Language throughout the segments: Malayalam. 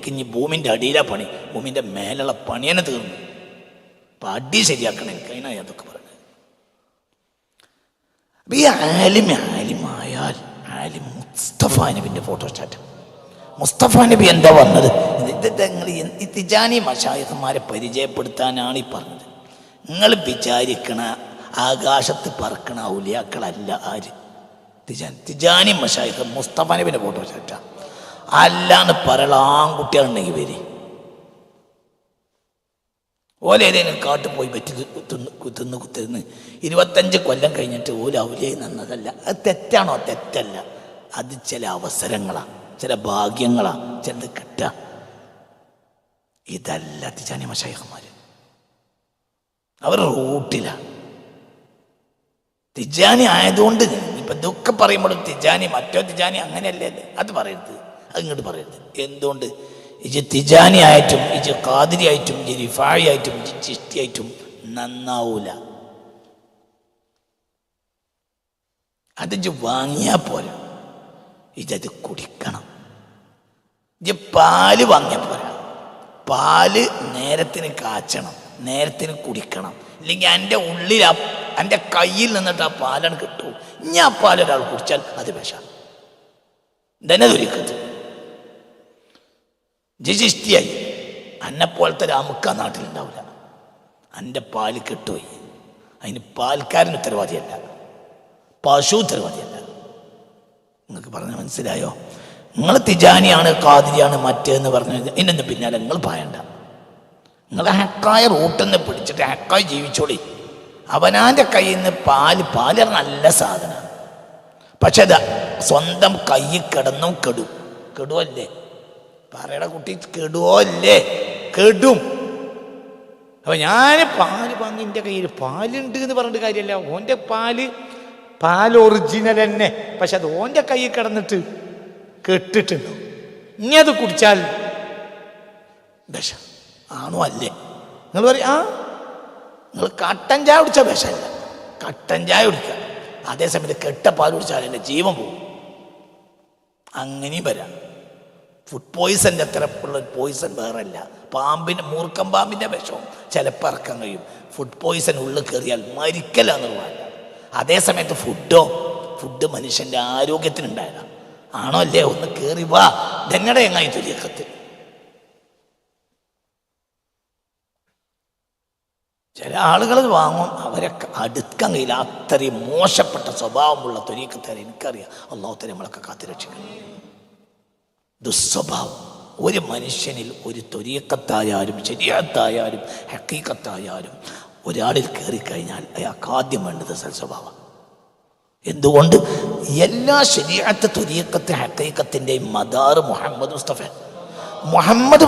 എനിക്ക് ഇനി ഭൂമിൻ്റെ അടിയിലാ പണി, ഭൂമിൻ്റെ മേലുള്ള പണി തന്നെ തീർന്നു. അപ്പം അടി ശരിയാക്കണം എനിക്ക്, അതിനായി അതൊക്കെ പറയുന്നത്. അപ്പം ഈ ആലിമായാൽ ആലിം മുസ്തഫ നബിൻ്റെ ഫോട്ടോസ്റ്റാറ്റ്. മുസ്തഫ നബി എന്താ പറഞ്ഞത്? ഇത് നിങ്ങൾ ഈ തിജാനി മശായിഖന്മാരെ പരിചയപ്പെടുത്താനാണ് ഈ പറഞ്ഞത്. നിങ്ങൾ വിചാരിക്കണ ആകാശത്ത് പറക്കണ ഔലിയാക്കളല്ല ആര്. തിജാനി മശായിഖ് മുസ്തഫ നബിൻ്റെ ഫോട്ടോസ്റ്റാറ്റാ. അല്ലാന്ന് പറയണ ആൺകുട്ടികളുണ്ടെങ്കിൽ വരി ഓല ഏതെങ്കിലും കാട്ടു പോയി പറ്റി തിന്ന് കുത്തിരുന്ന് 25 കൊല്ലം കഴിഞ്ഞിട്ട് ഓല ഔലിയായി നിന്നതല്ല. അത് തെറ്റാണോ? തെറ്റല്ല. അത് ചില അവസരങ്ങളാണ്, ചില ഭാഗ്യങ്ങളാണ്, ചിലത് കിട്ടുക. ഇതല്ല തിജാനി മശായിഖന്മാർ. അവർ റൂട്ടിലാണ്. തിജാനി ആയതുകൊണ്ട് ഇപ്പം ഇതൊക്കെ പറയുമ്പോഴും തിജാനി മറ്റോ തിജാനി അങ്ങനെയല്ലേ, അത് പറയരുത്, അത് ഇങ്ങോട്ട് പറയരുത്. എന്തുകൊണ്ട്? ഇജ് തിജാനി ആയിട്ടും ഇജ് ഖാദിരി ആയിട്ടും ഇജ് റിഫായി ആയിട്ടും ഇജ് ചിഷ്തി ആയിട്ടും നന്നാവൂല. അത് ഇജ് വാങ്ങിയാൽ പോരാ, ഇജത് കുടിക്കണം. ഇജ് പാല് വാങ്ങിയാൽ പോരാ, പാല് നേരത്തിന് കാച്ചണം, നേരത്തിന് കുടിക്കണം. ഇല്ലെങ്കിൽ എൻ്റെ ഉള്ളിൽ എൻ്റെ കയ്യിൽ നിന്നിട്ട് ആ പാലാണ് കിട്ടും. ഇനി ആ പാൽ ഒരാൾ കുടിച്ചാൽ അത് വിഷമാണ്. തന്നെ തൊലിക്കത്ത് ജിഷ്ടിയായി എന്നെപ്പോലത്തെ രാമുക്ക നാട്ടിലുണ്ടാവില്ല. എൻ്റെ പാല് കെട്ടുപോയി. അതിന് പാൽക്കാരൻ ഉത്തരവാദിയല്ല, പശു ഉത്തരവാദിയല്ല. നിങ്ങൾക്ക് പറഞ്ഞാൽ മനസ്സിലായോ? നിങ്ങൾ തിജാനിയാണ് ഖാദിരിയാണ് മറ്റേന്ന് പറഞ്ഞു ഇന്നെന്ന് പിന്നാലെ നിങ്ങൾ പായണ്ട. നിങ്ങൾ ഹക്കായ റൂട്ടിന്ന് പിടിച്ചിട്ട് ഹക്കായി ജീവിച്ചോളി. അവനാൻ്റെ കയ്യിൽ നിന്ന് പാല് നല്ല സാധനമാണ്. പക്ഷെ അത് സ്വന്തം കയ്യിൽ കിടന്നും കെടുവല്ലേ? പറയട കുട്ടി, കെടുവോ അല്ലേ? കെടും. അപ്പം ഞാൻ പാല് വാങ്ങി എൻ്റെ കയ്യിൽ പാലുണ്ട് എന്ന് പറഞ്ഞിട്ട് കാര്യമല്ല. ഓൻ്റെ പാല് ഒറിജിനൽ തന്നെ, പക്ഷെ അത് ഓൻ്റെ കയ്യിൽ കിടന്നിട്ട് കെട്ടിട്ടുണ്ടോ? ഇനി അത് കുടിച്ചാൽ വിഷം ആണോ അല്ലേ? നിങ്ങൾ പറയും നിങ്ങൾ കട്ടൻ ചായ കുടിച്ചാൽ വിഷമല്ല, കട്ടൻ ചായ കുടിക്കുക. അതേസമയത്ത് കെട്ട പാൽ കുടിച്ചാൽ എൻ്റെ ജീവൻ പോകും. അങ്ങനെയും വരാം. ഫുഡ് പോയിസൻ്റെ അത്ര ഉള്ള പോയിസൺ വേറല്ല. മൂർക്കം പാമ്പിൻ്റെ വിഷവും ചിലപ്പോൾ ഇറക്കാൻ കഴിയും. ഫുഡ് പോയിസൺ ഉള്ളിൽ കയറിയാൽ മരിക്കലാന്നുള്ളതല്ല. അതേസമയത്ത് ഫുഡ് മനുഷ്യൻ്റെ ആരോഗ്യത്തിനുണ്ടായതാണ്. ആണോ അല്ലേ? ഒന്ന് കയറി വാ, ഇതെങ്ങടെ എങ്ങായി തൊലിയക്കത്ത്. ചില ആളുകൾ വാങ്ങും, അവരെ അടുക്കാൻ കഴിയില്ല. അത്രയും മോശപ്പെട്ട സ്വഭാവമുള്ള തൊരീക്കത്താരെ എനിക്കറിയാം. അള്ളാഹുത്തല നമ്മളൊക്കെ കാത്തുരക്ഷിക്കണം. ദുസ്വഭാവം ഒരു മനുഷ്യനിൽ, ഒരു തൊരീക്കത്തായാലും ശരീഅത്തായാലും ഹഖീഖത്തായാലും ഒരാളിൽ കയറിക്കഴിഞ്ഞാൽ അയാൾക്ക് ആദ്യം വേണ്ടത് സൽസ്വഭാവം. എന്തുകൊണ്ട്? എല്ലാ ശരീഅത്ത് തൊരീക്കത്ത് ഹഖീഖത്തിൻ്റെയും മദാർ മുഹമ്മദ്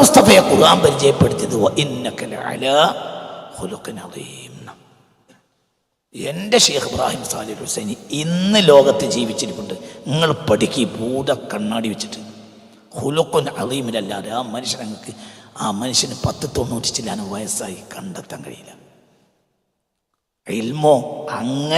മുസ്തഫയെ ഖുർആൻ പരിചയപ്പെടുത്തിയത് ഇന്നക ലഅലാ ഖുലുഖിൻ അദീം. എൻ്റെ ഷെയ്ഖ് ഇബ്രാഹിം സാലിഹ് ഹുസൈനി ഇന്ന് ലോകത്ത് ജീവിച്ചിരിപ്പുണ്ട്. നിങ്ങൾ പഠിക്കി ഭൂത കണ്ണാടി വെച്ചിട്ട് ഖുലുഖുൻ അദീമിലല്ലാതെ ആ മനുഷ്യന് 10-90 വയസ്സായി കണ്ടെത്താൻ കഴിയില്ല. ഇൽമോ അങ്ങനെ